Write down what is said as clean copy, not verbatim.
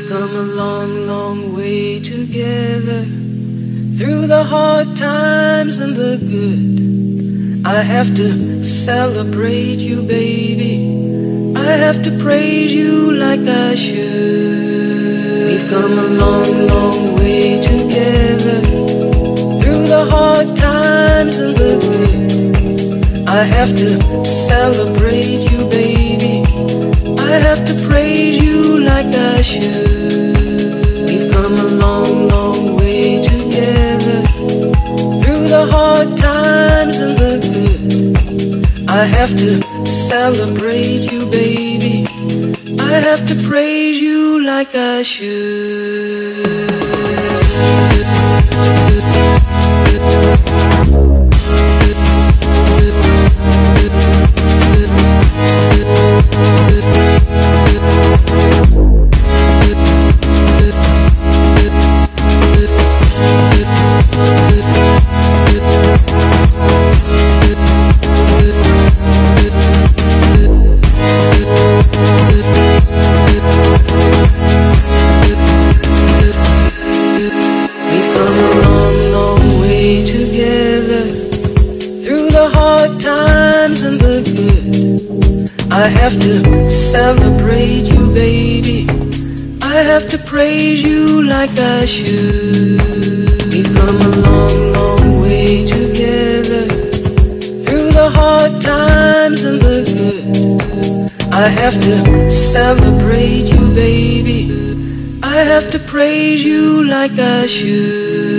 come a long, long way together, through the hard times and the good. I have to celebrate you, baby. I have to praise you like I should. We've come a long, long way together, through the hard times and the good. I have to celebrate you, baby. I have to praise you like I should. We've come a long, long way together, through the hard times and the good. I have to celebrate you, baby. I have to praise you like I should. I have to celebrate you, baby. I have to praise you like I should. We've come a long, long way together, through the hard times and the good. I have to celebrate you, baby. I have to praise you like I should.